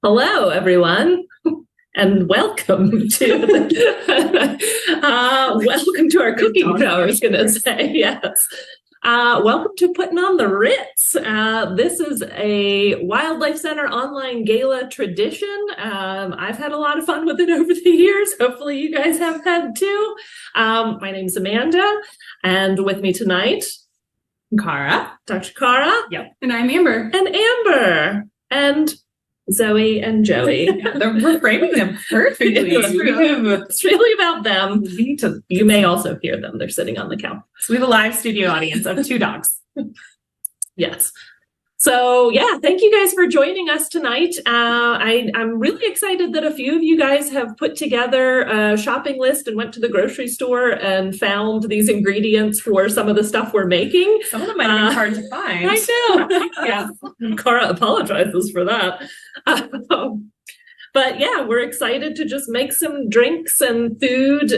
Hello, everyone, and welcome to welcome to our cooking show. I was going to say yes. Welcome to Putting on the Ritz. This is a Wildlife Center online gala tradition. I've had a lot of fun with it over the years. Hopefully, you guys have had too. My name's Amanda, and with me tonight, Karra. Dr. Karra. Yep. And I'm Amber. And Amber. And Zoe and Joey. We're framing them perfectly. It's really about them. You may also hear them. They're sitting on the couch. So we have a live studio audience of 2 dogs. Yes. So yeah, thank you guys for joining us tonight. I'm really excited that a few of you guys have put together a shopping list and went to the grocery store and found these ingredients for some of the stuff we're making. Some of them might have been hard to find. I know. Yeah. Karra apologizes for that. But yeah, we're excited to just make some drinks and food.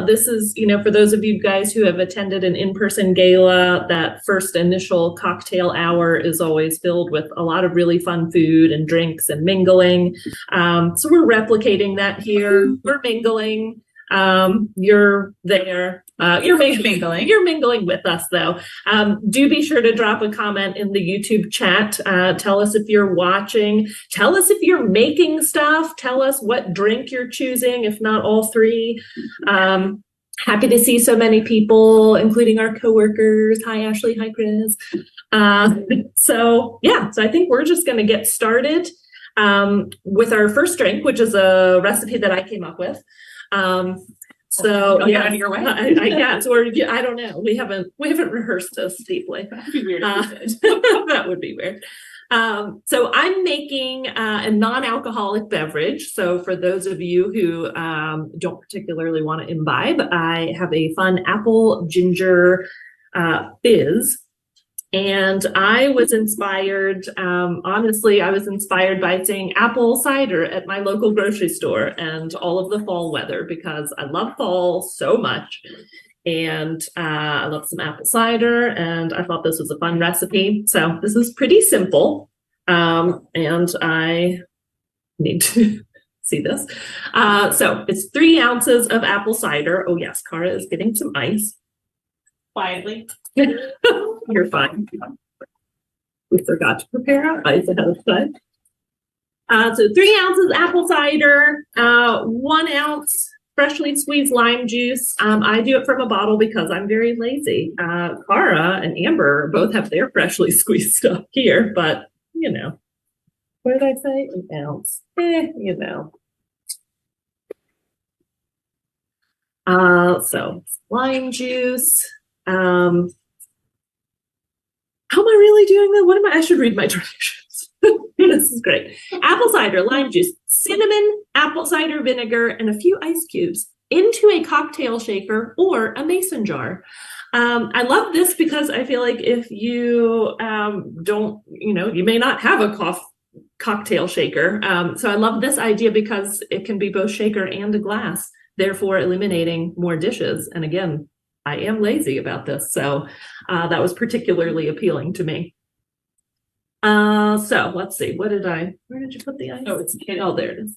This is, for those of you guys who have attended an in-person gala, that first initial cocktail hour is always filled with a lot of really fun food and drinks and mingling. So we're replicating that here. We're mingling. You're there. You're mingling with us, though. Do be sure to drop a comment in the YouTube chat. Tell us if you're watching. Tell us if you're making stuff. Tell us what drink you're choosing, if not all 3. Happy to see so many people, including our coworkers. Hi, Ashley. Hi, Chris. So I think we're just going to get started with our first drink, which is a recipe that I came up with. So out of your way. I don't know. We haven't rehearsed this deeply. That'd be weird. That would be weird. So I'm making a non-alcoholic beverage. So for those of you who don't particularly want to imbibe, I have a fun apple ginger fizz. And I was inspired, honestly, I was inspired by seeing apple cider at my local grocery store and all of the fall weather, because I love fall so much. And I love some apple cider, and I thought this was a fun recipe. So this is pretty simple. And I need to see this. So it's 3 ounces of apple cider. Oh yes, Karra is getting some ice. Quietly. You're fine. We forgot to prepare our ice ahead of time. So 3 ounces apple cider, 1 ounce freshly squeezed lime juice. I do it from a bottle because I'm very lazy. Karra and Amber both have their freshly squeezed stuff here, but what did I say? 1 ounce. So lime juice. How am I really doing that? I should read my directions. This is great. Apple cider, lime juice, cinnamon, apple cider vinegar, and a few ice cubes into a cocktail shaker or a mason jar. I love this because I feel like if you don't, you may not have a cocktail shaker. So I love this idea because it can be both shaker and a glass, therefore eliminating more dishes. And again, I am lazy about this, so that was particularly appealing to me. So let's see. Where did you put the ice? Oh, there it is.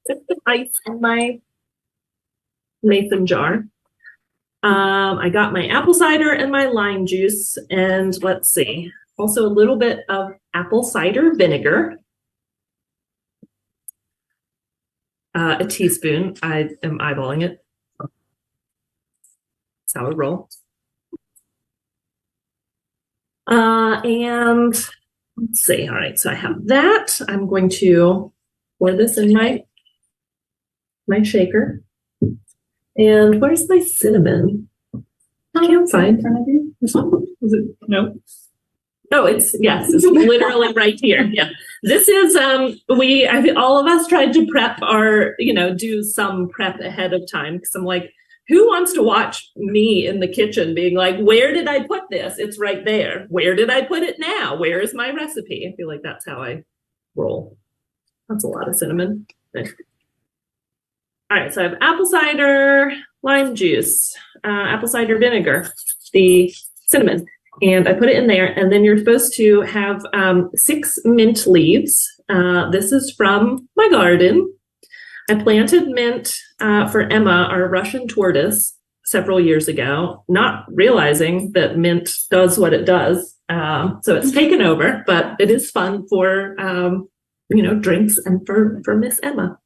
Put the ice in my mason jar. I got my apple cider and my lime juice, and let's see. Also a little bit of apple cider vinegar. A teaspoon. I am eyeballing it. That's how I roll. And let's see. All right, so I have that. I'm going to pour this in my shaker. And where's my cinnamon? I can't find. Is it? No. Oh, it's literally right here. Yeah. This is, all of us tried to prep do some prep ahead of time, because I'm like, who wants to watch me in the kitchen being like, where did I put this? It's right there. Where did I put it now? Where is my recipe? I feel like that's how I roll. That's a lot of cinnamon. All right, so I have apple cider, lime juice, apple cider vinegar, the cinnamon, and I put it in there. And then you're supposed to have 6 mint leaves, This is from my garden. I planted mint for Emma, our Russian tortoise, several years ago, not realizing that mint does what it does. So it's taken over, but it is fun for, drinks and for Miss Emma.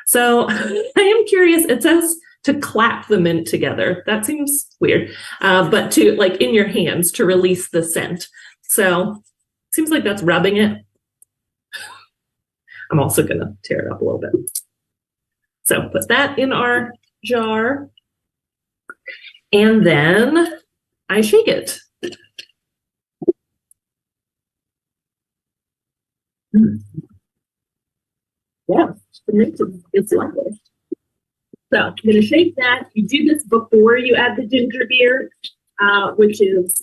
So I am curious, it says to clap the mint together. That seems weird, but to like in your hands to release the scent. So seems like that's rubbing it. I'm also gonna tear it up a little bit. So put that in our jar and then I shake it. Yeah, it's lovely. So I'm going to shake that. You do this before you add the ginger beer, which is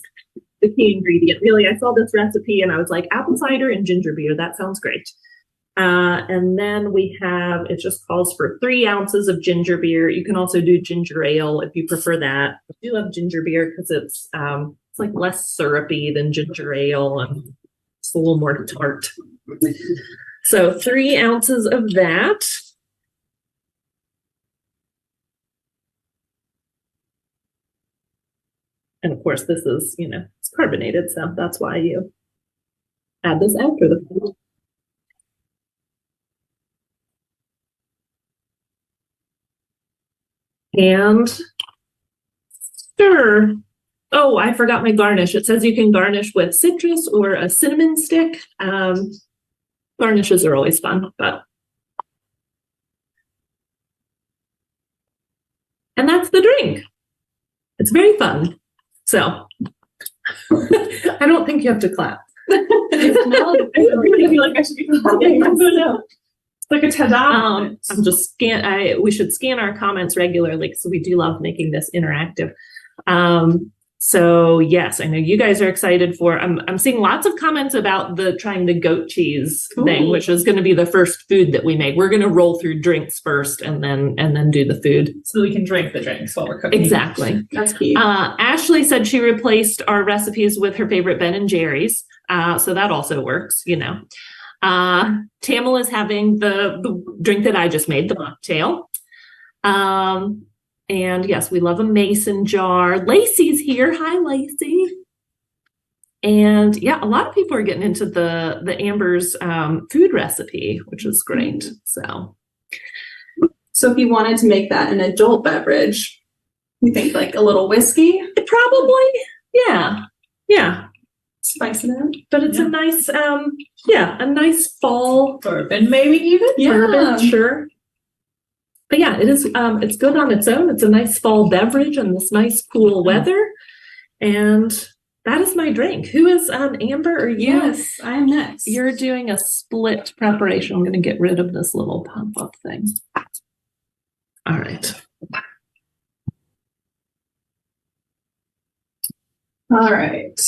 the key ingredient. Really, I saw this recipe and I was like, apple cider and ginger beer. That sounds great. And then we have, it just calls for 3 ounces of ginger beer. You can also do ginger ale if you prefer that. I do love ginger beer because it's like less syrupy than ginger ale and it's a little more tart. So 3 ounces of that. And of course, this is, it's carbonated, so that's why you add this after the food. And stir. Oh, I forgot my garnish. It says you can garnish with citrus or a cinnamon stick. Garnishes are always fun, and that's the drink. It's very fun. So I don't think you have to clap. I feel like I should be clapping. It's like a ta-da. I'm just we should scan our comments regularly because we do love making this interactive. So yes, I know you guys are excited for. I'm seeing lots of comments about trying the goat cheese thing, which is going to be the first food that we make. We're going to roll through drinks first, and then do the food, so we can drink the drinks while we're cooking. Exactly, that's key. Ashley said she replaced our recipes with her favorite Ben and Jerry's, so that also works. Tamil is having the drink that I just made, the mocktail. And yes, we love a mason jar. Lacey's here. Hi, Lacey. And yeah, a lot of people are getting into the Amber's food recipe, which is great. So if you wanted to make that an adult beverage, you think like a little whiskey? Probably. Yeah. Spice it up. But it's a nice, a nice fall bourbon, maybe even. Bourbon, sure. But yeah, it is. It's good on its own. It's a nice fall beverage in this nice cool weather, and that is my drink. Who is Amber or you? Yes, I am next. You're doing a split preparation. I'm going to get rid of this little pop-up thing. All right. All right.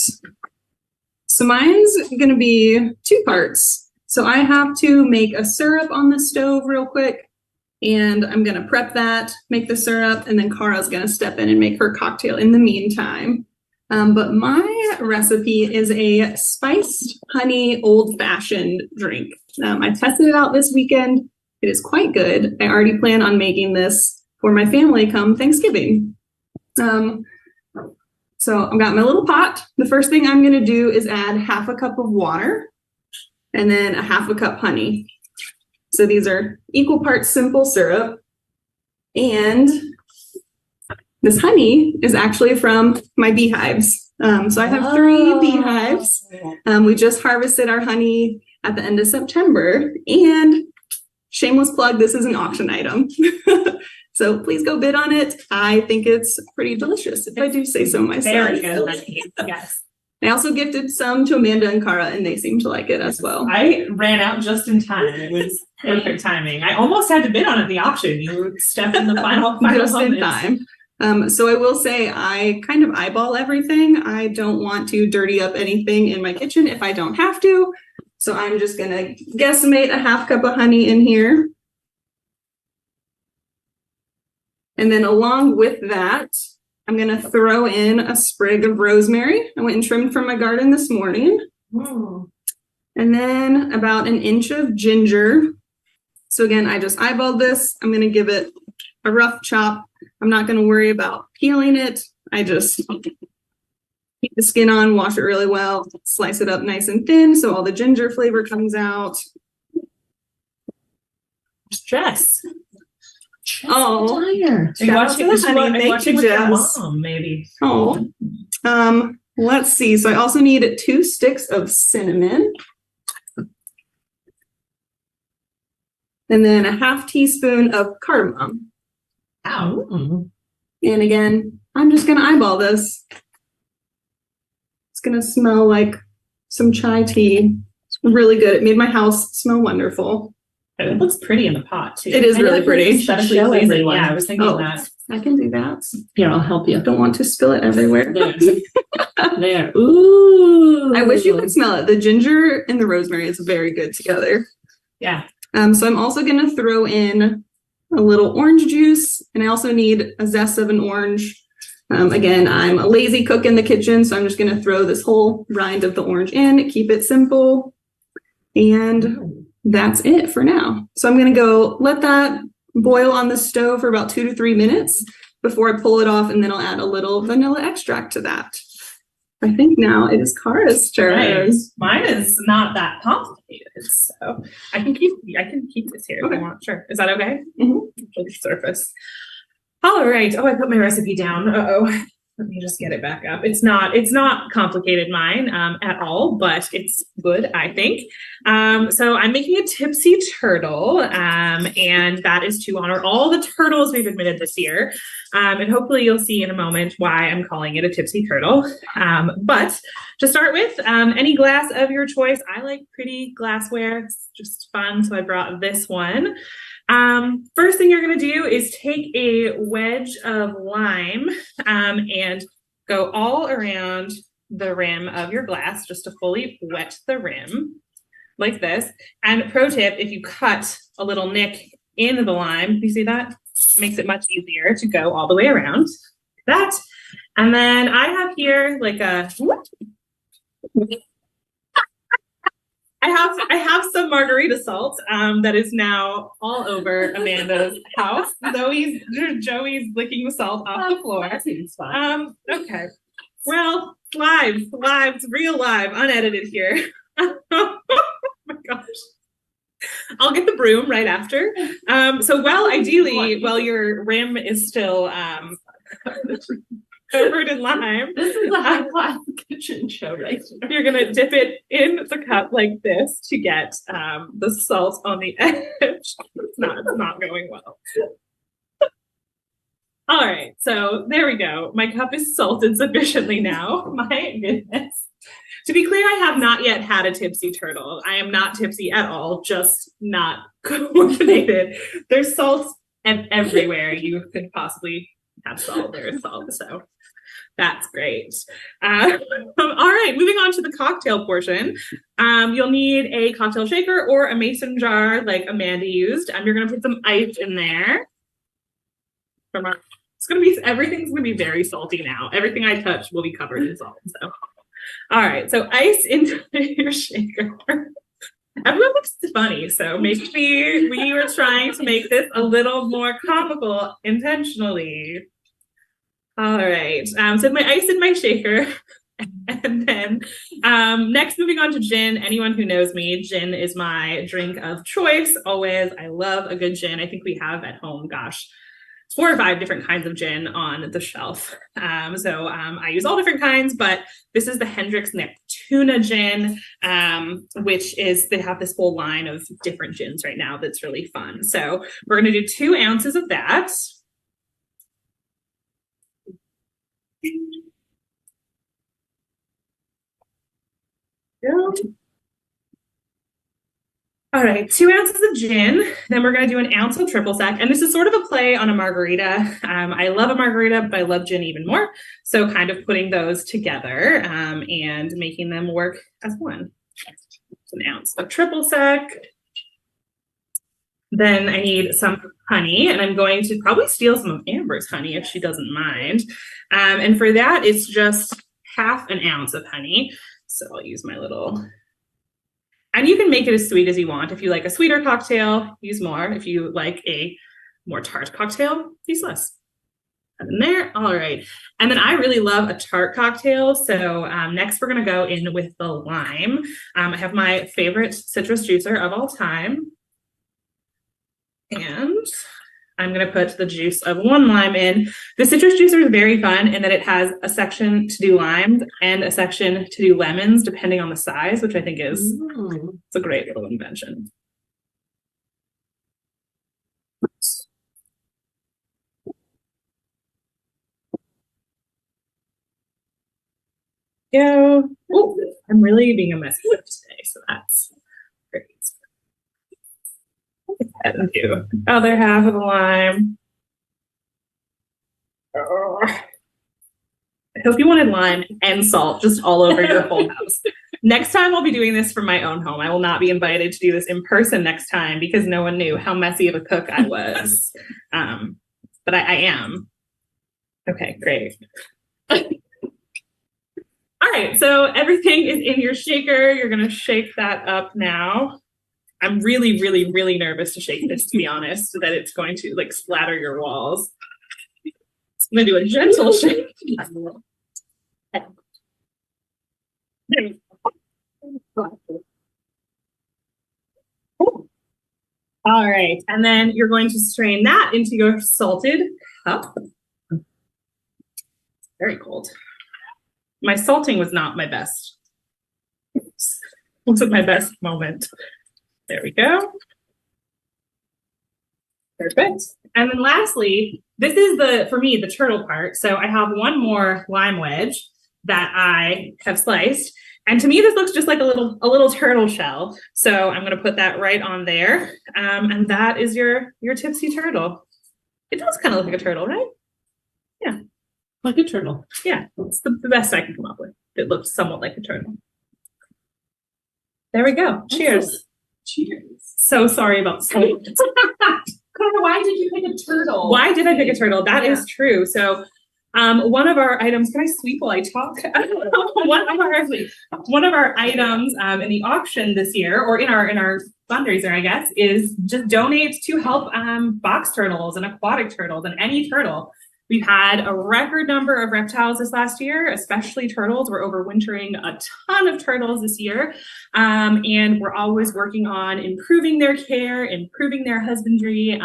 So mine's going to be 2 parts. So I have to make a syrup on the stove real quick. And I'm going to prep that, make the syrup, and then Karra's going to step in and make her cocktail in the meantime. But my recipe is a spiced honey old-fashioned drink. I tested it out this weekend. It is quite good. I already plan on making this for my family come Thanksgiving. So I've got my little pot. The first thing I'm going to do is add 1/2 cup of water and then 1/2 cup honey. So these are equal parts simple syrup, and this honey is actually from my beehives. So I have 3 beehives. We just harvested our honey at the end of September, and shameless plug, this is an auction item. So please go bid on it. I think it's pretty delicious, if I do say so myself. Very good honey. Yes. I also gifted some to Amanda and Karra, and they seem to like it as well. I ran out just in time. It was perfect timing. I almost had to bid on it the option. You stepped in the final just in time. So I will say I kind of eyeball everything. I don't want to dirty up anything in my kitchen if I don't have to. So I'm just going to guesstimate 1/2 cup of honey in here. And then along with that, I'm going to throw in a sprig of rosemary. I went and trimmed from my garden this morning. And And then about an inch of ginger. So again, I just eyeballed this. I'm going to give it a rough chop. I'm not going to worry about peeling it. I just keep the skin on, wash it really well, slice it up nice and thin so all the ginger flavor comes out. Stress. Oh, Are watching with your mom, maybe? Oh, let's see. So I also need 2 sticks of cinnamon. And then a ½ teaspoon of cardamom. Ow. And again, I'm just gonna eyeball this. It's gonna smell like some chai tea. It's really good. It made my house smell wonderful. It looks pretty in the pot too. It is really pretty. Especially pleasing. Yeah, I was thinking that. I can do that. Here, I'll help you. Don't want to spill it everywhere. There. Ooh. I wish you could smell it. The ginger and the rosemary is very good together. Yeah. So I'm also going to throw in a little orange juice, and I also need a zest of an orange. Again, I'm a lazy cook in the kitchen, so I'm just going to throw this whole rind of the orange in, keep it simple, and that's it for now. So I'm going to go let that boil on the stove for about 2 to 3 minutes before I pull it off, and then I'll add a little vanilla extract to that. I think now it is Karra's turn. Nice. Mine is not that complicated, so I can keep this here if I want. Sure. Is that okay? Mm-hmm. Surface. All right. Oh, I put my recipe down. Uh-oh. Let me just get it back up. It's not complicated, mine, at all, but it's good, I think. So I'm making a tipsy turtle, and that is to honor all the turtles we've admitted this year. And hopefully you'll see in a moment why I'm calling it a tipsy turtle. But to start with, any glass of your choice. I like pretty glassware. It's just fun, so I brought this one. First thing you're going to do is take a wedge of lime and go all around the rim of your glass just to fully wet the rim like this. And pro tip, if you cut a little nick in the lime, you see that? Makes it much easier to go all the way around that. And then I have here like a... I have some margarita salt that is now all over Amanda's house. Joey's licking the salt off the floor. Okay. Well, live, real live, unedited here. Oh my gosh. I'll get the broom right after. So while your rim is still covered in lime. This is a high-class kitchen show right here. You're going to dip it in the cup like this to get the salt on the edge. It's not going well. All right, so there we go. My cup is salted sufficiently now. My goodness. To be clear, I have not yet had a tipsy turtle. I am not tipsy at all, just not coordinated. There's salt everywhere you could possibly have salt. There is salt, so that's great. All right, moving on to the cocktail portion. You'll need a cocktail shaker or a mason jar like Amanda used. You're going to put some ice in there. Everything's gonna be very salty now. Everything I touch will be covered in salt. So, all right. So ice into your shaker. Everyone looks funny, so maybe we were trying to make this a little more comical intentionally. All right. So my ice in my shaker. And then next, moving on to gin. Anyone who knows me, gin is my drink of choice. Always. I love a good gin. I think we have at home, gosh, 4 or 5 different kinds of gin on the shelf. So I use all different kinds, but this is the Hendrick's Neptuna gin, which is, they have this whole line of different gins right now that's really fun. So we're going to do 2 ounces of that. All right, 2 ounces of gin. Then we're going to do 1 ounce of triple sec. And this is sort of a play on a margarita. I love a margarita, but I love gin even more. So kind of putting those together and making them work as one. 1 ounce of triple sec. Then I need some honey, and I'm going to probably steal some of Amber's honey if she doesn't mind. And for that, it's just 1/2 ounce of honey. So I'll use my little And you can make it as sweet as you want. If you like a sweeter cocktail, use more. If you like a more tart cocktail, use less. And then there, all right. And then I really love a tart cocktail. So next we're gonna go in with the lime. I have my favorite citrus juicer of all time. And I'm gonna put the juice of 1 lime in. The citrus juicer is very fun in that it has a section to do limes and a section to do lemons, depending on the size, which I think is it's a great little invention. Go. Oh, I'm really being a messy whip today, so that's great. And do other half of the lime. Oh. I hope you wanted lime and salt just all over your whole house. Next time I'll be doing this from my own home. I will not be invited to do this in person next time because no one knew how messy of a cook I was. But I am. Okay, great. All right, so everything is in your shaker. You're gonna shake that up now. I'm really, really, really nervous to shake this, to be honest, that it's going to like splatter your walls. I'm gonna do a gentle shake. All right, and then you're going to strain that into your salted cup. It's very cold. My salting was not my best. Wasn't my best moment. There we go. Perfect. And then lastly, this is for me, the turtle part. So I have one more lime wedge that I have sliced. And to me, this looks just like a little turtle shell. So I'm going to put that right on there. And that is your tipsy turtle. It does kind of look like a turtle, right? Yeah. Like a turtle. Yeah, it's the best I can come up with. It looks somewhat like a turtle. There we go. Cheers. Excellent. Cheers. So sorry about the Karra, why did you pick a turtle? Why did I pick a turtle? That is true. So one of our items, can I sweep while I talk? one of our items in the auction this year, or in our fundraiser, I guess, is just donate to help box turtles and aquatic turtles and any turtle. We've had a record number of reptiles this last year, especially turtles. We're overwintering a ton of turtles this year. And we're always working on improving their care, improving their husbandry.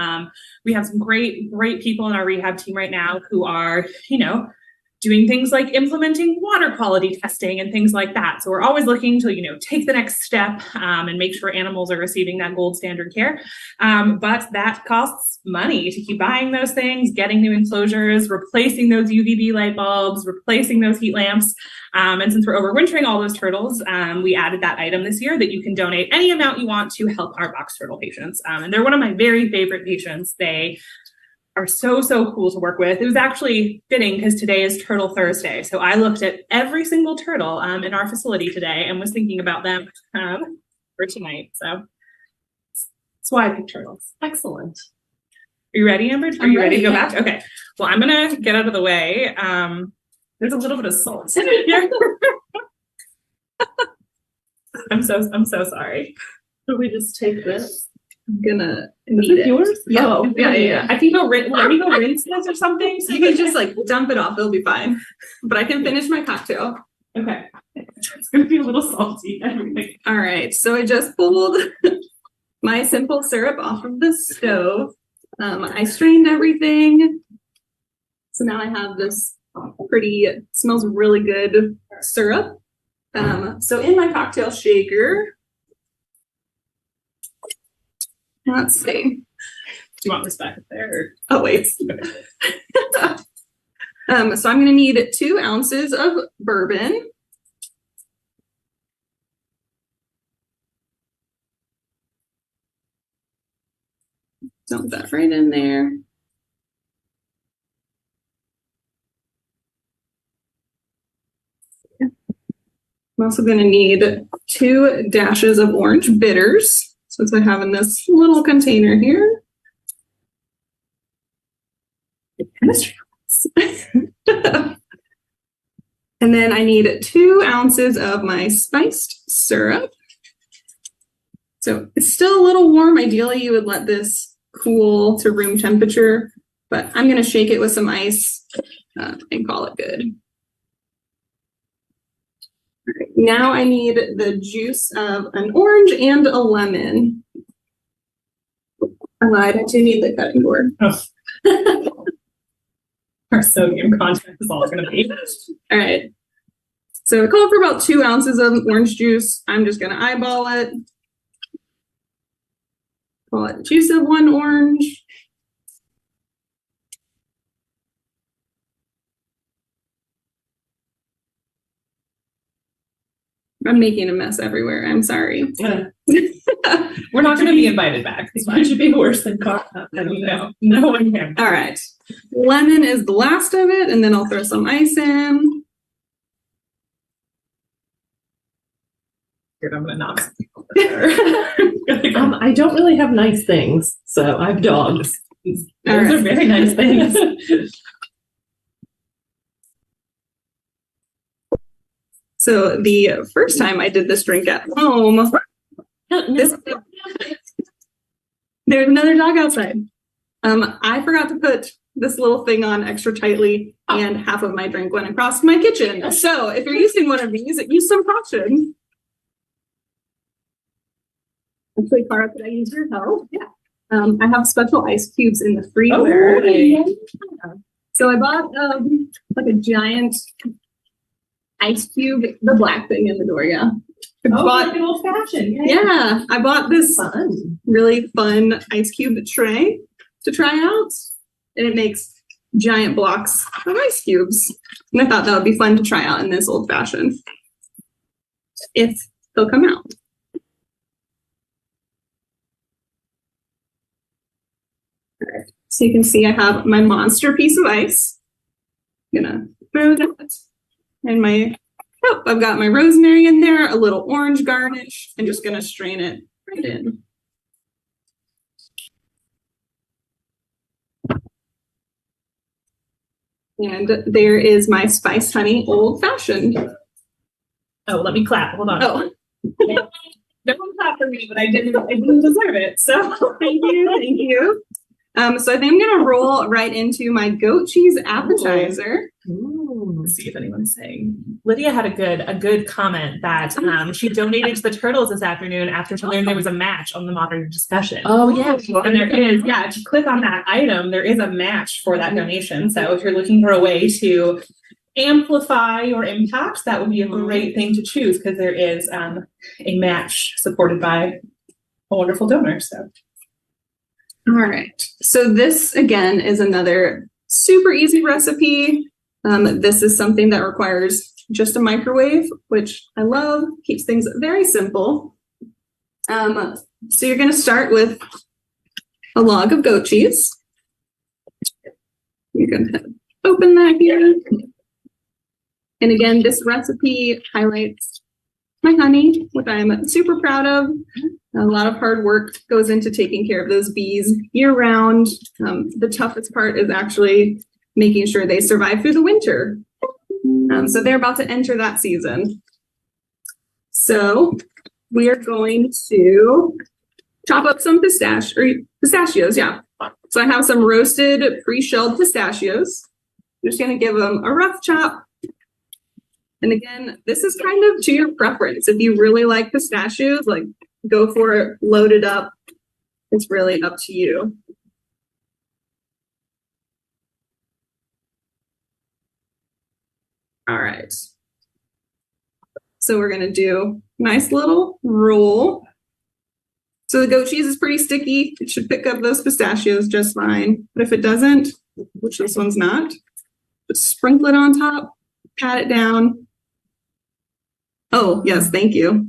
We have some great people in our rehab team right now who are, doing things like implementing water quality testing and things like that. So we're always looking to, take the next step and make sure animals are receiving that gold standard care. But that costs money to keep buying those things, getting new enclosures, replacing those UVB light bulbs, replacing those heat lamps. And since we're overwintering all those turtles, we added that item this year that you can donate any amount you want to help our box turtle patients. And they're one of my very favorite patients. They are so cool to work with. It was actually fitting because today is Turtle Thursday. So I looked at every single turtle in our facility today and was thinking about them for tonight. So that's why I picked turtles. Excellent. Are you ready, Amber? Are you ready to go back? Okay. Well, I'm gonna get out of the way. There's a little bit of salt here. I'm so sorry. Should we just take this? I'm gonna Is it yours? Yeah. Oh, Yeah. I can go let me go rinse this or something. So you can just like dump it off, it'll be fine. But I can finish my cocktail. Okay. It's gonna be a little salty. All right, so I just pulled my simple syrup off of the stove. I strained everything. So now I have this smells really good syrup. So in my cocktail shaker, let's see. Do you want this back up there? Or? Oh, wait. So I'm going to need 2 ounces of bourbon. Dump that right in there. I'm also going to need 2 dashes of orange bitters, since I have in this little container here. And then I need 2 ounces of my spiced syrup. So it's still a little warm. Ideally, you would let this cool to room temperature, but I'm going to shake it with some ice and call it good. All right, now I need the juice of an orange and a lemon. I lied, I do need the cutting board. Oh. Our sodium content is all going to be. All right. So I called for about 2 ounces of orange juice. I'm just going to eyeball it. Call it juice of 1 orange. I'm making a mess everywhere. I'm sorry. We're not going to be invited back. It should be worse than Karra. No one can. All right. Lemon is the last of it, and then I'll throw some ice in. I'm going to knock. I don't really have nice things, so I have dogs. Those are very nice things. So the first time I did this drink at home, there's another dog outside. I forgot to put this little thing on extra tightly, and half of my drink went across my kitchen. So if you're using one of these, use some caution. Actually, Karra, could I use your help? Yeah. I have special ice cubes in the freezer. Oh, yeah. So I bought like a giant ice cube, the black thing in the door, yeah. Like an old fashioned. Yeah, I bought this really fun ice cube tray to try out, and it makes giant blocks of ice cubes. And I thought that would be fun to try out in this old fashioned, if they'll come out. So you can see I have my monster piece of ice. I'm gonna throw that in my cup. I've got my rosemary in there, a little orange garnish. I'm just gonna strain it right in. And there is my spiced honey old fashioned. Oh, let me clap. Hold on. Oh, No one clapped for me, but I didn't deserve it. So thank you, thank you. So I think I'm gonna roll right into my goat cheese appetizer. Ooh. Let's see if anyone's saying. Lydia had a good comment that she donated to the turtles this afternoon after she learned there was a match on the modern discussion. Oh yeah, and there is. Yeah, if you click on that item, there is a match for that donation. So if you're looking for a way to amplify your impact, that would be a great thing to choose, because there is a match supported by a wonderful donor. So. All right. So this again is another super easy recipe. This is something that requires just a microwave, which I love, keeps things very simple. So you're going to start with a log of goat cheese. You're going to open that here. And again, this recipe highlights my honey, which I'm super proud of. A lot of hard work goes into taking care of those bees year round. The toughest part is actually making sure they survive through the winter. So they're about to enter that season. So we are going to chop up some pistachios, yeah. So I have some roasted pre-shelled pistachios. I'm just gonna give them a rough chop. And again, this is kind of to your preference. If you really like pistachios, like go for it, load it up. It's really up to you. All right. So we're gonna do a nice little roll. So the goat cheese is pretty sticky. It should pick up those pistachios just fine. But if it doesn't, which this one's not, just sprinkle it on top, pat it down. Oh, yes, thank you.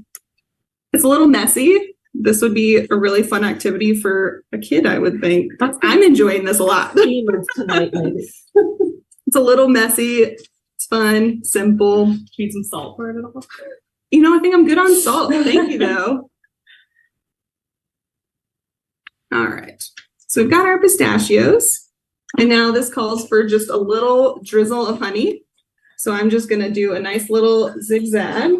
It's a little messy. This would be a really fun activity for a kid, I would think. I'm enjoying this a lot. tonight, maybe. It's a little messy. It's fun, simple. Need some salt for it at all? You know, I think I'm good on salt. Thank you, though. All right. So we've got our pistachios. And now this calls for just a little drizzle of honey. So I'm just going to do a nice little zigzag.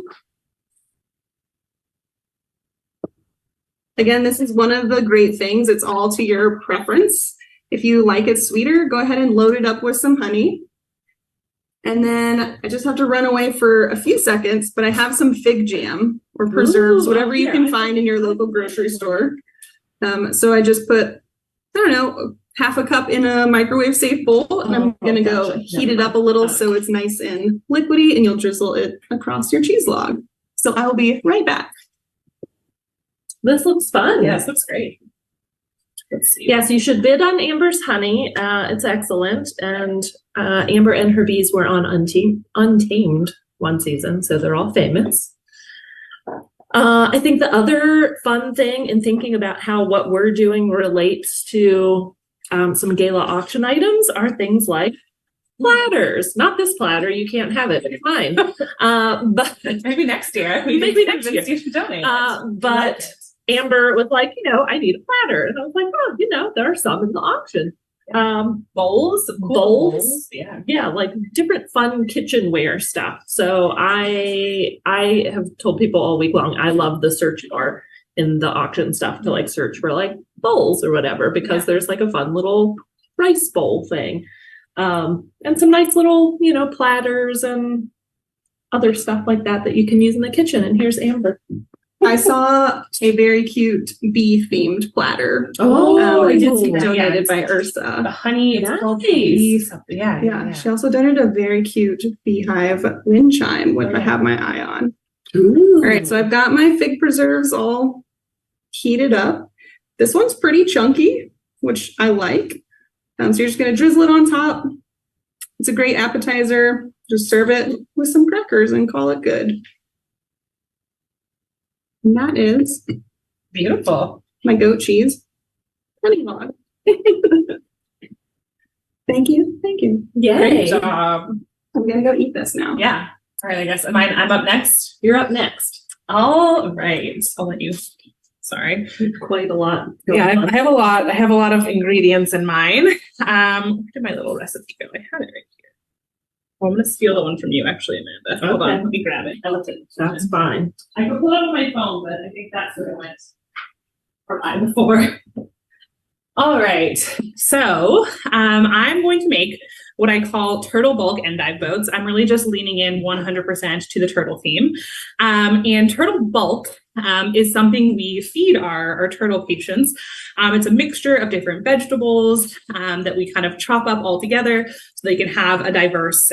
Again, this is one of the great things. It's all to your preference. If you like it sweeter, go ahead and load it up with some honey. And then I just have to run away for a few seconds, but I have some fig jam or preserves, whatever you can find in your local grocery store. So I just put, I don't know, half a cup in a microwave safe bowl, and I'm gonna go heat it up a little so it's nice and liquidy, and you'll drizzle it across your cheese log. So I will be right back. This looks fun. Yeah, this looks great. Let's see. Yes, you should bid on Amber's honey. It's excellent. And Amber and her bees were on Untamed one season, so they're all famous. I think the other fun thing in thinking about how what we're doing relates to some gala auction items are things like platters. Not this platter, you can't have it, it's mine. But maybe next year. Maybe next year. You should donate. But Amber was like, I need a platter. And I was like, oh, there are some in the auction. Bowls. Yeah, like different fun kitchenware stuff. So I have told people all week long, I love the search bar in the auction stuff to like search for like bowls or whatever, because there's like a fun little rice bowl thing. And some nice little, platters and other stuff like that you can use in the kitchen. And here's Amber. I saw a very cute bee themed platter. I did see donated by Ursa. The honey, it's called bee something. Yeah. She also donated a very cute beehive wind chime, which I have my eye on. Ooh. All right, so I've got my fig preserves all heated up. This one's pretty chunky, which I like. So you're just going to drizzle it on top. It's a great appetizer. Just serve it with some crackers and call it good. And that is beautiful. My goat cheese honey log. Thank you. Yay. Great job. I'm gonna go eat this now. Yeah. All right, I guess I'm up next. You're up next. All right. I'll let you. Sorry. Quite a lot. Yeah, I have a lot. I have a lot of ingredients in mine. Where did my little recipe go? I had it right here. Well, I'm going to steal the one from you, actually, Amanda. Hold on. Let me grab it. That's fine. I can pull it on my phone, but I think that's where it went. Or I before. All right. So I'm going to make what I call turtle bulk endive boats. I'm really just leaning in 100% to the turtle theme. And turtle bulk is something we feed our turtle patients. It's a mixture of different vegetables that we kind of chop up all together so they can have a diverse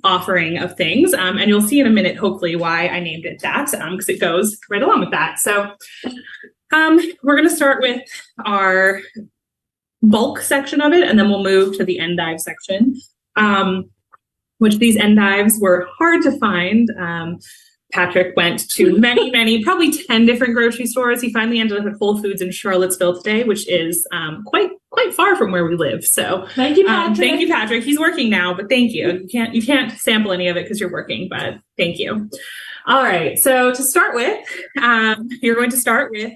offering of things. And you'll see in a minute, hopefully, why I named it that, because it goes right along with that. So we're going to start with our bulk section of it, and then we'll move to the endive section, which these endives were hard to find. Patrick went to many, probably 10 different grocery stores. He finally ended up at Whole Foods in Charlottesville today, which is quite far from where we live. So thank you, Patrick. Thank you, Patrick. He's working now, but thank you. You can't sample any of it because you're working, but thank you. All right. So to start with, you're going to start with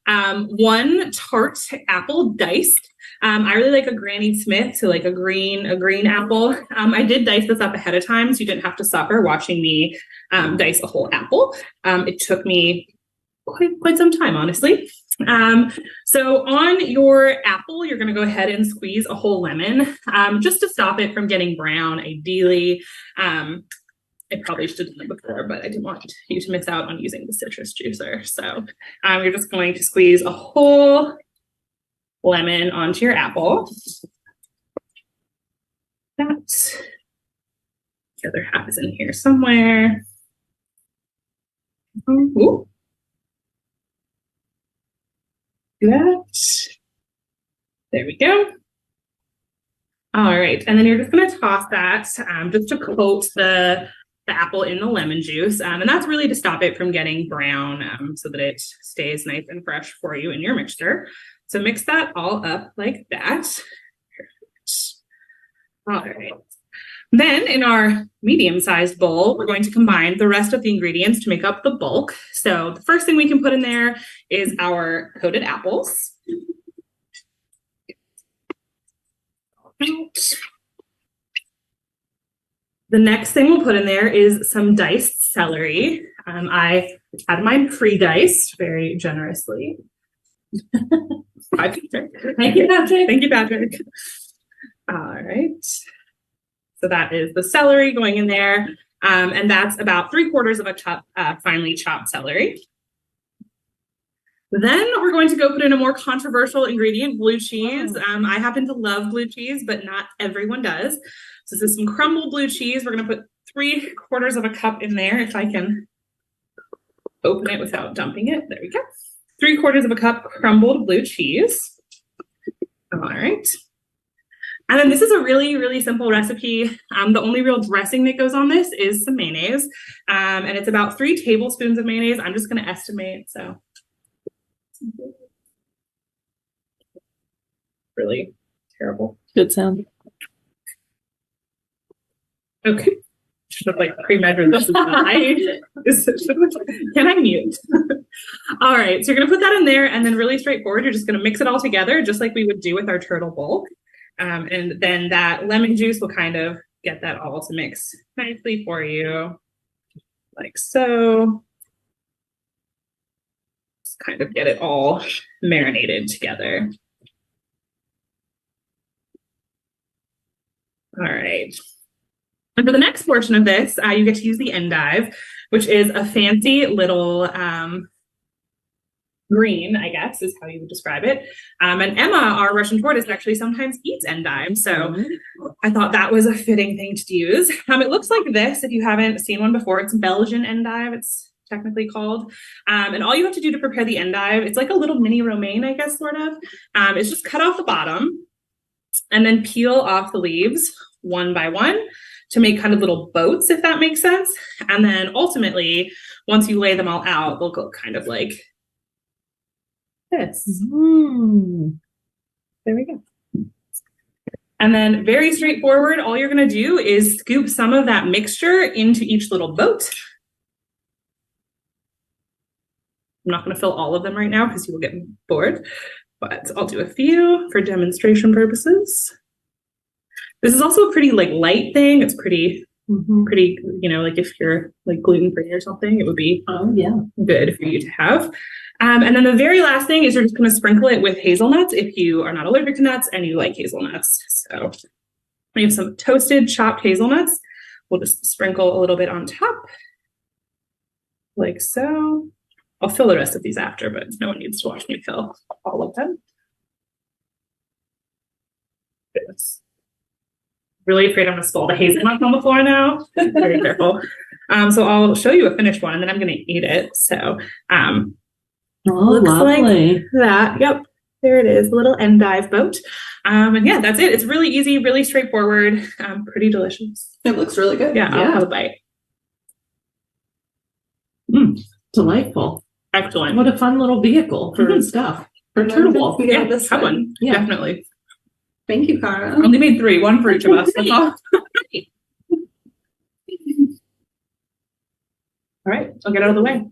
one tart apple diced. I really like a Granny Smith, so like a green apple. I did dice this up ahead of time, so you didn't have to suffer watching me dice a whole apple. It took me quite some time, honestly. So on your apple, you're going to go ahead and squeeze a whole lemon, just to stop it from getting brown, ideally. I probably should have done it before, but I didn't want you to miss out on using the citrus juicer. So you're just going to squeeze a whole lemon onto your apple. The other half is in here somewhere. Ooh. That. There we go. All right, and then you're just going to toss that just to coat the apple in the lemon juice, and that's really to stop it from getting brown, so that it stays nice and fresh for you in your mixture. So mix that all up like that. Perfect. All right. Then in our medium-sized bowl, we're going to combine the rest of the ingredients to make up the bulk. So the first thing we can put in there is our coated apples. The next thing we'll put in there is some diced celery. I had mine pre-diced very generously. Bye, Patrick. Thank you, Patrick. Thank you, Patrick. All right. So that is the celery going in there. And that's about 3/4 of a finely chopped celery. Then we're going to go put in a more controversial ingredient, blue cheese. I happen to love blue cheese, but not everyone does. So this is some crumbled blue cheese. We're going to put 3/4 of a cup in there. If I can open it without dumping it. There we go. 3/4 of a cup crumbled blue cheese. All right. And then this is a really, really simple recipe. The only real dressing that goes on this is some mayonnaise. And it's about 3 tablespoons of mayonnaise. I'm just going to estimate. So really terrible. Good sound. Okay. Should have like pre-measured this. Can I mute? All right. So you're going to put that in there and then really straightforward. You're just going to mix it all together just like we would do with our turtle bulk. And then that lemon juice will kind of get that all to mix nicely for you. Like so. Just kind of get it all marinated together. All right. And for the next portion of this, you get to use the endive, which is a fancy little green, I guess, is how you would describe it. And Emma, our Russian tortoise, actually sometimes eats endive. So I thought that was a fitting thing to use. It looks like this, if you haven't seen one before. It's Belgian endive, it's technically called. And all you have to do to prepare the endive, it's like a little mini romaine, I guess, sort of. It's just cut off the bottom and then peel off the leaves one by one to make kind of little boats, if that makes sense. And then ultimately, once you lay them all out, they'll go kind of like this. There we go. And then very straightforward, all you're going to do is scoop some of that mixture into each little boat. I'm not going to fill all of them right now because you will get bored, but I'll do a few for demonstration purposes. This is also a pretty like light thing. It's pretty, you know, like if you're like gluten-free or something, it would be good for you to have. And then the very last thing is you're just going to sprinkle it with hazelnuts if you are not allergic to nuts and you like hazelnuts. So we have some toasted chopped hazelnuts. We'll just sprinkle a little bit on top like so. I'll fill the rest of these after, but no one needs to watch me fill all of them. Yes. Really afraid I'm going to spill the hazelnuts on the floor now. Very careful. So I'll show you a finished one and then I'm going to eat it. So looks lovely. Like that. Yep. There it is. A little endive boat. And yeah, that's it. It's really easy, really straightforward, pretty delicious. It looks really good. Yeah, I'll have a bite. Delightful. Excellent. What a fun little vehicle for stuff. For turtle wolf. Yeah, this one. Yeah. Definitely. Thank you, Karra. Only made 3, 1 for each of us. That's all. All right, I'll get out of the way.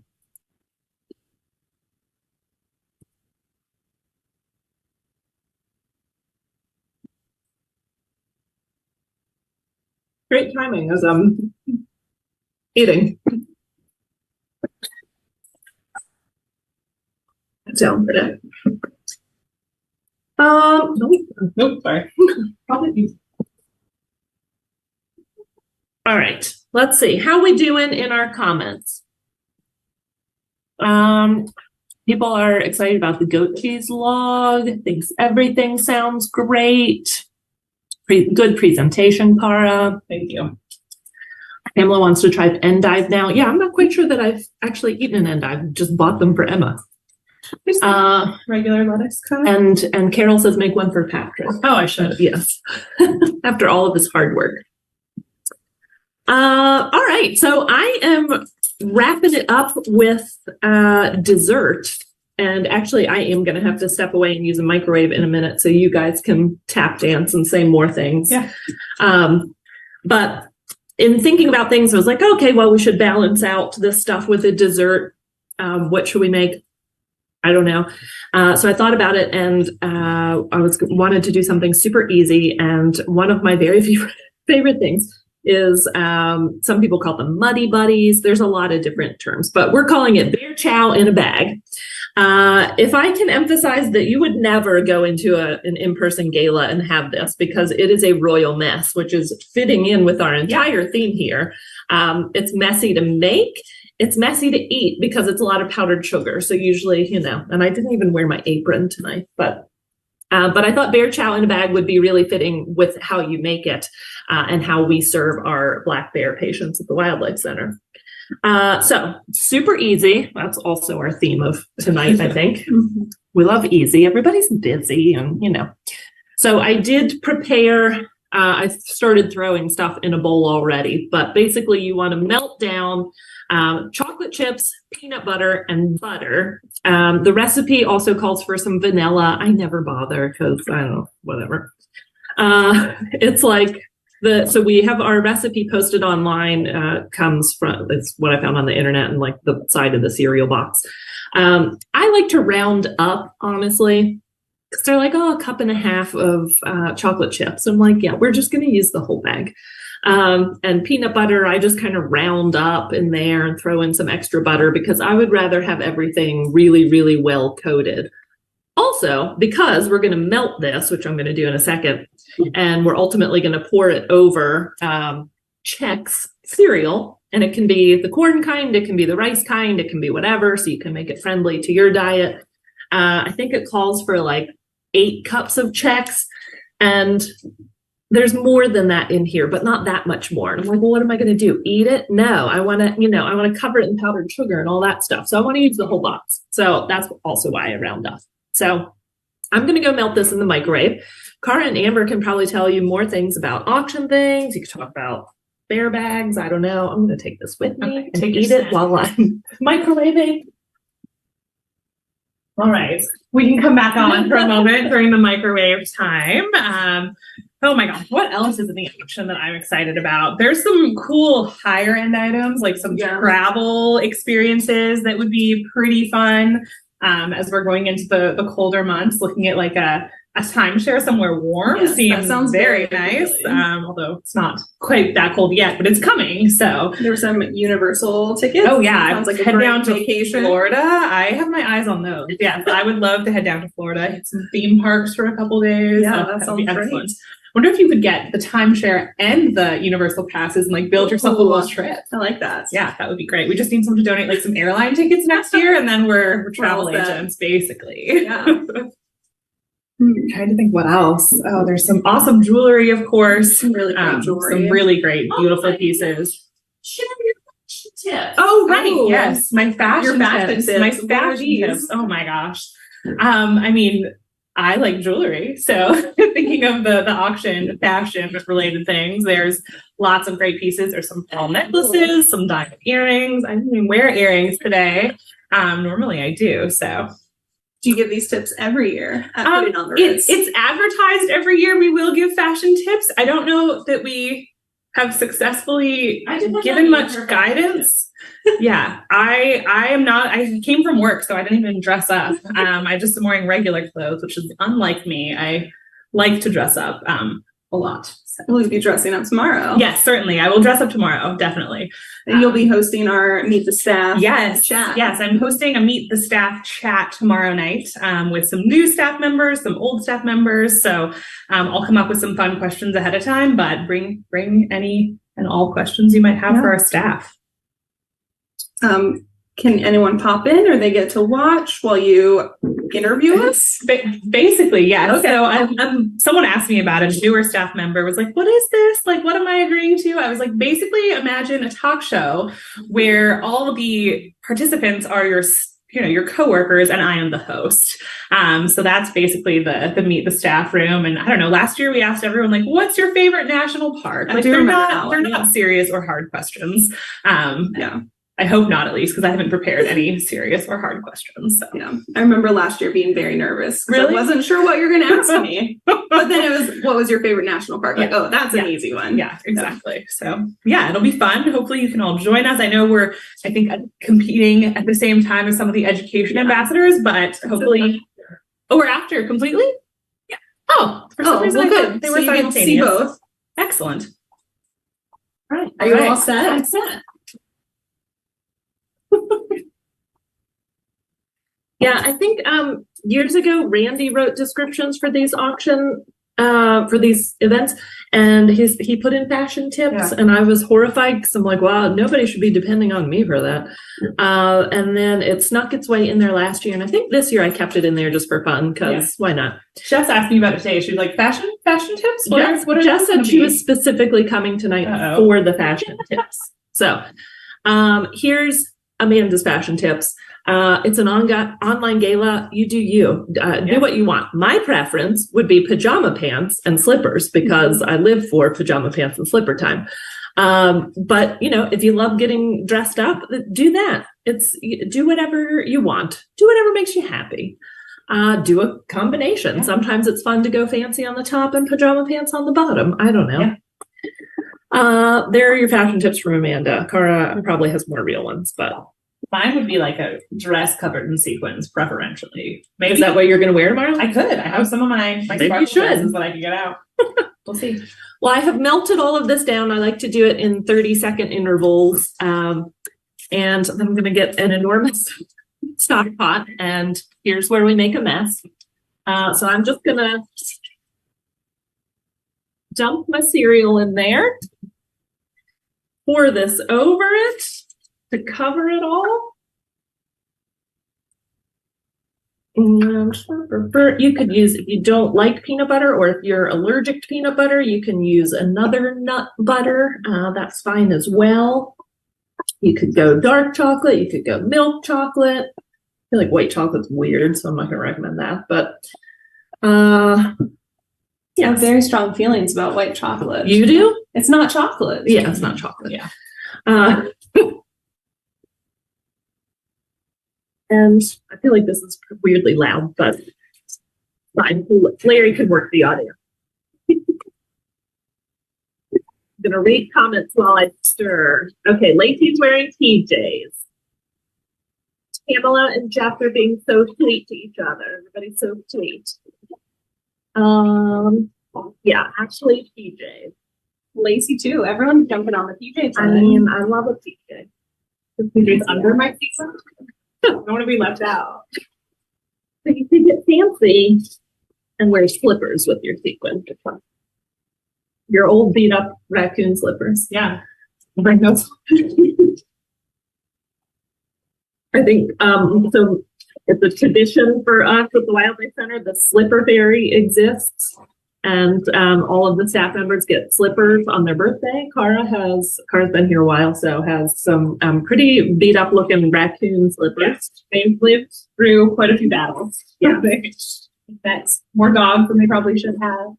Great timing as I'm eating. Down for that. Nope, sorry. All right, let's see. How we doing in our comments? People are excited about the goat cheese log, thinks everything sounds great. Good presentation, Karra. Thank you. Pamela wants to try endive now. Yeah, I'm not quite sure that I've actually eaten an endive. Just bought them for Emma. Regular lettuce kind. And Carol says make one for Patrick. Oh, I should. Yes. After all of his hard work. All right. So I am wrapping it up with dessert. And actually, I am going to have to step away and use a microwave in a minute so you guys can tap dance and say more things. Yeah. But in thinking about things, I was like, okay, well, we should balance out this stuff with a dessert. What should we make? I don't know. So I thought about it and I wanted to do something super easy. And one of my very favorite things is some people call them muddy buddies. There's a lot of different terms, but we're calling it bear chow in a bag. If I can emphasize that you would never go into an in-person gala and have this, because it is a royal mess, which is fitting in with our entire theme here. It's messy to make. It's messy to eat because it's a lot of powdered sugar. So usually, you know, and I didn't even wear my apron tonight, but I thought bear chow in a bag would be really fitting with how you make it and how we serve our black bear patients at the Wildlife Center. So super easy. That's also our theme of tonight, I think. We love easy. Everybody's busy and, you know. So I did prepare, I started throwing stuff in a bowl already, but basically you want to melt down chocolate chips, peanut butter, and butter. The recipe also calls for some vanilla. I never bother because I don't know, whatever. It's like so we have our recipe posted online, comes from, it's what I found on the internet and like the side of the cereal box. I like to round up, honestly, because they're like, oh, a cup and a half of chocolate chips. I'm like, yeah, we're just going to use the whole bag. And peanut butter, I just kind of round up in there and throw in some extra butter because I would rather have everything really, really well coated. Also, because we're going to melt this, which I'm going to do in a second, and we're ultimately going to pour it over Chex cereal. And it can be the corn kind, it can be the rice kind, it can be whatever. So you can make it friendly to your diet. I think it calls for like 8 cups of Chex. And there's more than that in here, but not that much more. And I'm like, well, what am I going to do? Eat it? No, I want to, I want to cover it in powdered sugar and all that stuff. So I want to use the whole box. So that's also why I round up. So I'm going to go melt this in the microwave. Karra and Amber can probably tell you more things about auction things. You can talk about bear bags. I don't know. I'm going to take this with me and eat it while I'm microwaving. All right. We can come back on for a moment during the microwave time. Oh my gosh, what else is in the auction that I'm excited about? There's some cool higher end items, like some travel experiences that would be pretty fun as we're going into the colder months, looking at like a timeshare somewhere warm. Seems sounds very nice. Although it's not quite that cold yet, but it's coming. So there's some Universal tickets. Oh yeah, sounds like head down to vacation. Florida. I have my eyes on those. Yes, I would love to head down to Florida, hit some theme parks for a couple days. Yeah, that sounds great. Wonder if you could get the timeshare and the Universal passes and like build yourself a little trip. I like that. Yeah, that would be great. We just need someone to donate like some airline tickets next year, and then we're travel agents basically. Yeah. Trying to think what else. Oh, there's some awesome jewelry, of course. Some really great jewelry. Some really great, beautiful pieces. Share your fashion tips. Oh, right. Yes. My fashion tips. My fashion tips. Oh my gosh. I mean, I like jewelry. So thinking of the auction fashion related things, there's lots of great pieces. There's some pearl necklaces, some diamond earrings. I didn't even wear earrings today. Normally I do. So do you give these tips every year at Putting on the Ritz? It's advertised every year. We will give fashion tips. I don't know that we have successfully given much guidance. Yeah, I am not. I came from work, so I didn't even dress up. I just am wearing regular clothes, which is unlike me. I like to dress up a lot. So. Will you be dressing up tomorrow? Yes, certainly. I will dress up tomorrow, definitely. And you'll be hosting our Meet the Staff chat. Yes, I'm hosting a Meet the Staff chat tomorrow night with some new staff members, some old staff members. So I'll come up with some fun questions ahead of time, but bring any and all questions you might have for our staff. Can anyone pop in or they get to watch while you interview us? Basically, yes. Okay. So someone asked me about it. A newer staff member was like, what is this? Like, what am I agreeing to? I was like, basically imagine a talk show where all the participants are your coworkers and I am the host. So that's basically the Meet the Staff room. And I don't know, last year we asked everyone like, what's your favorite national park? Like they're not serious or hard questions. I hope not, at least, because I haven't prepared any serious or hard questions. So. Yeah, I remember last year being very nervous. Really? I wasn't sure what you were going to ask me. But then it was, what was your favorite national park? Like, oh, that's an easy one. Yeah, exactly. So, yeah, it'll be fun. Hopefully you can all join us. I know we're, competing at the same time as some of the education ambassadors, but hopefully. Oh, we're after completely? Yeah. Oh, for some reason good. They were simultaneous. See both. Excellent. All right. Are you all set? I'm set. Yeah, I think years ago, Randy wrote descriptions for these for these events, and he put in fashion tips, and I was horrified because I'm like, wow, nobody should be depending on me for that. And then it snuck its way in there last year, and I think this year I kept it in there just for fun because why not? Jess asked me about it today. She was like, fashion tips? What Jess said she was specifically coming tonight for the fashion tips. So here's Amanda's fashion tips. It's an online gala. You do you. Do what you want. My preference would be pajama pants and slippers because I live for pajama pants and slipper time. But if you love getting dressed up, do that. Do whatever you want. Do whatever makes you happy. Do a combination. Yeah. Sometimes it's fun to go fancy on the top and pajama pants on the bottom. I don't know. Yeah. There are your fashion tips from Amanda. Karra probably has more real ones, but mine would be like a dress covered in sequins, preferentially. Maybe. Is that what you're going to wear tomorrow? I could. I have some of my sparkle dresses that I can get out. We'll see. Well, I have melted all of this down. I like to do it in 30-second intervals. And then I'm going to get an enormous stock pot. And here's where we make a mess. So I'm just going to dump my cereal in there. Pour this over it to cover it all. And you could use, if you don't like peanut butter or if you're allergic to peanut butter, you can use another nut butter. That's fine as well. You could go dark chocolate. You could go milk chocolate. I feel like white chocolate's weird, so I'm not going to recommend that. But I have very strong feelings about white chocolate. You do? It's not chocolate. Yeah, it's not chocolate. Yeah. And I feel like this is weirdly loud, but fine. Larry could work the audio. I'm going to read comments while I stir. Okay, Lacey's wearing PJs. Pamela and Jeff are being so sweet to each other. Everybody's so sweet. Yeah, actually PJs. Lacey too. Everyone's jumping on the PJ. I mean, I love a PJ. PJ's under my season. I don't want to be left out. So you could get fancy and wear slippers with your sequin. Your old beat up raccoon slippers. Yeah. Bring those. I think so it's a tradition for us at the Wildlife Center. The slipper fairy exists. And all of the staff members get slippers on their birthday. Karra's been here a while, so has some pretty beat up looking raccoon slippers. Yes. They've lived through quite a few battles. Yeah. That's more dogs than they probably should have.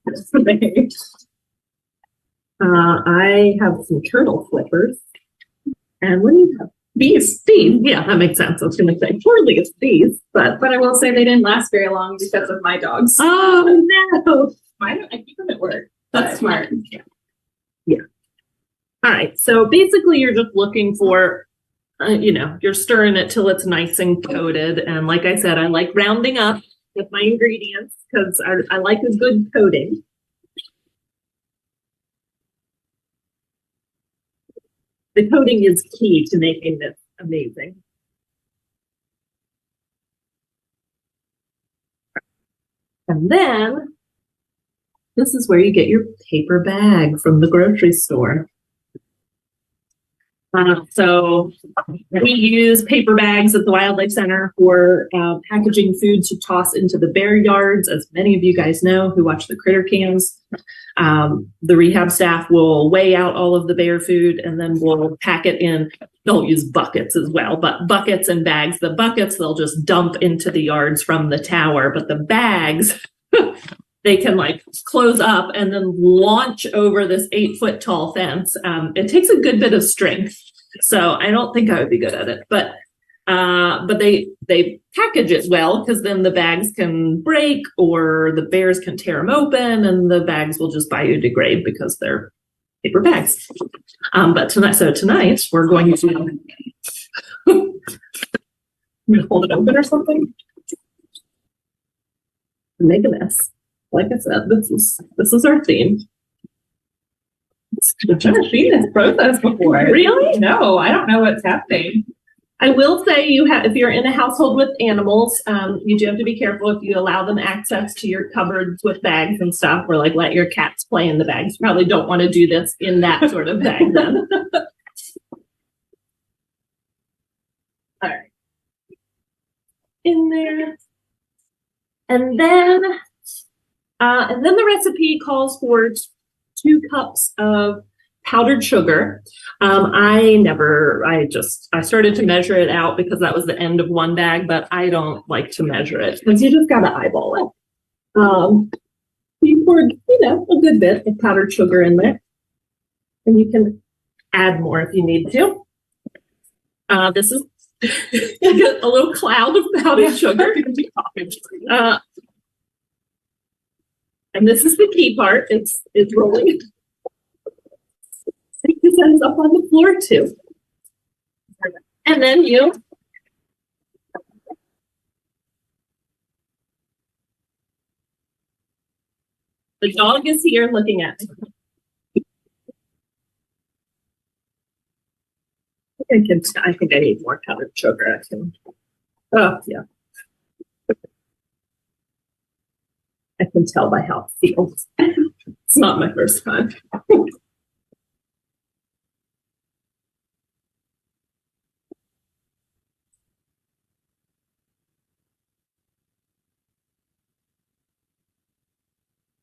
I have some turtle slippers. And what do you have? Bees. Yeah, that makes sense. I was going to say poorly it's bees, but I will say they didn't last very long because of my dogs. Oh no. I keep them at work. That's smart. Yeah. All right. So basically you're just looking for, you're stirring it till it's nice and coated. And like I said, I like rounding up with my ingredients because I like a good coating. The coating is key to making this amazing. And then this is where you get your paper bag from the grocery store. So we use paper bags at the Wildlife Center for packaging food to toss into the bear yards. As many of you guys know who watch the critter cams, the rehab staff will weigh out all of the bear food and then we'll pack it in. They'll use buckets as well, but buckets and bags. The buckets they'll just dump into the yards from the tower, but the bags they can like close up and then launch over this 8-foot tall fence. It takes a good bit of strength, so I don't think I would be good at it. But they package it well because then the bags can break or the bears can tear them open, and the bags will just biodegrade because they're paper bags. But tonight we're going to I'm gonna hold it open or something. Make a mess. Like I said, this is our theme. I've never seen this process before. Really? No, I don't know what's happening. I will say if you're in a household with animals, you do have to be careful if you allow them access to your cupboards with bags and stuff, or like let your cats play in the bags. You probably don't want to do this in that sort of bag then. All right. In there. And then the recipe calls for 2 cups of powdered sugar. I started to measure it out because that was the end of one bag, but I don't like to measure it because you just got to eyeball it. You poured, a good bit of powdered sugar in there, and you can add more if you need to. This is a little cloud of powdered sugar. And this is the key part. It's rolling. This ends up on the floor too. And then the dog is here looking at me. I think I need more powdered sugar. Oh, yeah. I can tell by how it feels. It's not my first time.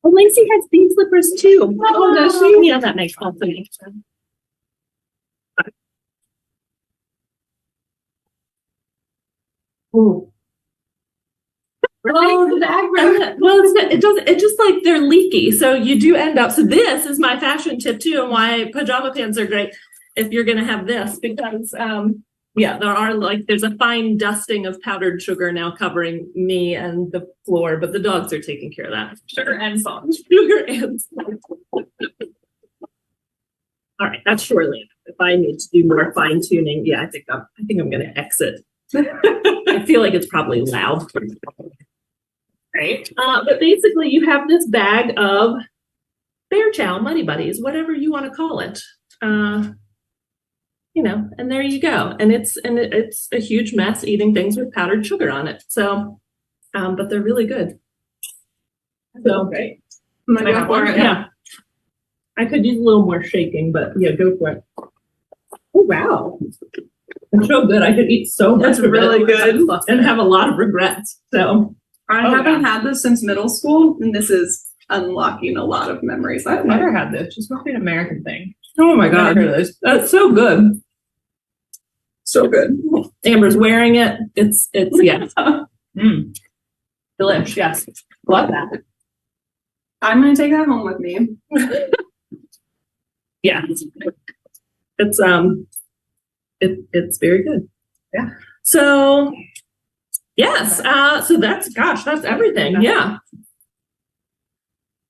Oh, Lacey has bean slippers too. Oh, does she? Yeah, that makes sense. Oh. Well, it just like they're leaky. So you do end up, so this is my fashion tip too, and why pajama pants are great if you're going to have this, because there's a fine dusting of powdered sugar now covering me and the floor, but the dogs are taking care of that. Sugar and salt. Sugar and salt. All right, that's surely enough. If I need to do more fine tuning, I think I'm going to exit. I feel like it's probably loud. Right. But basically you have this bag of bear chow, Muddy Buddies, whatever you want to call it. And there you go. And it's a huge mess eating things with powdered sugar on it. So, but they're really good. So great. I'm gonna go for it. Yeah. I could use a little more shaking, but yeah, go for it. Oh wow. It's so good. I could eat so much. It's really good and have a lot of regrets. So I haven't had this since middle school, and this is unlocking a lot of memories. I've never had this. It's must be an American thing. Oh my God. That's so good. So good. Amber's wearing it. It's yeah. Delish, yes. Love that. I'm gonna take that home with me. Yeah. It's very good. Yeah. So yes. So that's everything. Yeah.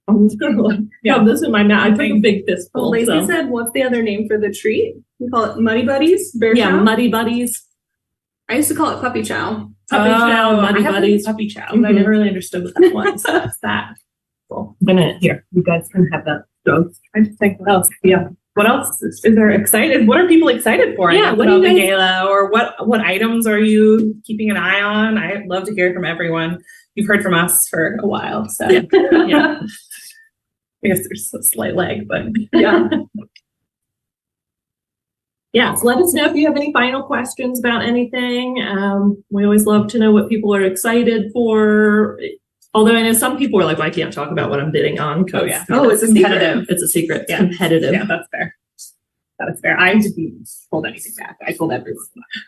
I'm just gonna have this in my mouth. I took a big fistful. Lacey said, what's the other name for the treat? We call it Muddy Buddies? Bear chow? Muddy Buddies. I used to call it puppy chow. Puppy chow, Muddy Buddies. Puppy chow. Mm-hmm. I never really understood what that was. What's that? Cool. I'm gonna, here, you guys can have that. Dogs. I just think, what else? Yeah. What else is there excited? What are people excited for? Yeah, what about the gala, or what items are you keeping an eye on? I'd love to hear from everyone. You've heard from us for a while, so yeah. I guess there's a slight lag, but yeah. Yeah, so let us know if you have any final questions about anything. We always love to know what people are excited for. Although I know some people are like, well, I can't talk about what I'm bidding on. Oh, yeah. It's competitive. It's a secret. It's competitive. Yeah, that's fair. That's fair. I didn't hold anything back. I told everyone.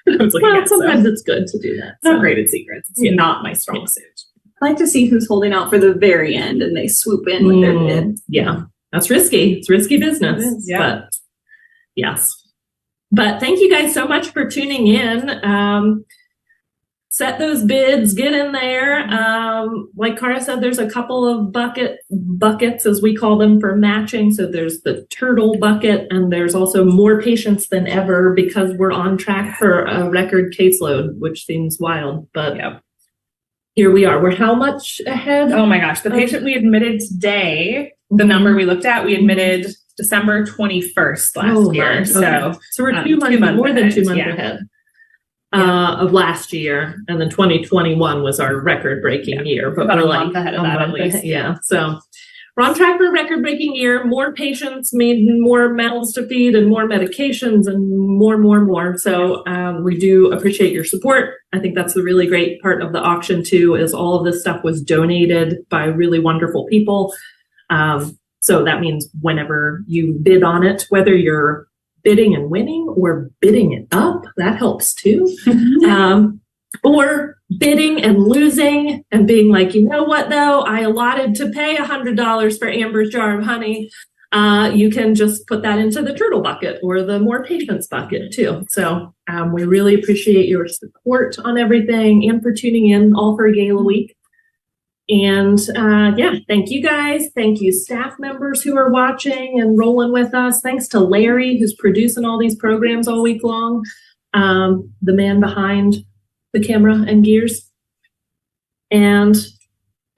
Sometimes it's good to do that. Separated secrets. It's not my strong suit. I like to see who's holding out for the very end and they swoop in with their bid. Yeah, that's risky. It's risky business. But yes. But thank you guys so much for tuning in. Set those bids, get in there. Like Karra said, there's a couple of buckets, as we call them, for matching. So there's the turtle bucket, and there's also more patients than ever because we're on track for a record caseload, which seems wild, but here we are. We're how much ahead? Oh my gosh. The patient we admitted today, the number we looked at, we admitted December 21st last year. So we're 2 months, more than 2 months ahead. of last year, and then 2021 was our record-breaking year. But About we're a like month ahead of a that, at month least. ahead. Yeah, so we're on track for a record-breaking year. More patients made more mouths to feed and more medications and more. So we do appreciate your support. I think that's the really great part of the auction too, is all of this stuff was donated by really wonderful people. So that means whenever you bid on it, whether you're bidding and winning or bidding it up, that helps too. Or bidding and losing and being like, you know what though, I allotted to pay $100 for Amber's jar of honey. You can just put that into the turtle bucket or the more patients bucket too. So we really appreciate your support on everything and for tuning in all for Gala Week. And yeah, thank you guys. Thank you staff members who are watching and rolling with us. Thanks to Larry, who's producing all these programs all week long. The man behind the camera and gears. And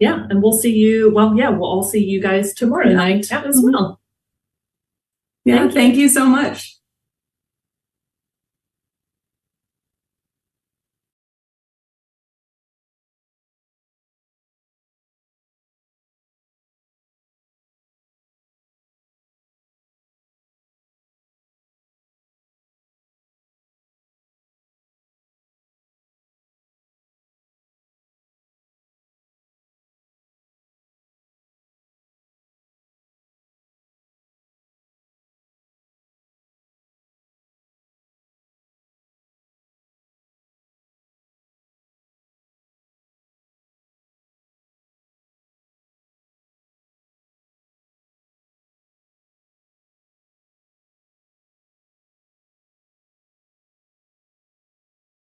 yeah, and we'll see you. Well, yeah, we'll all see you guys tomorrow night as well. Yeah, thank you so much.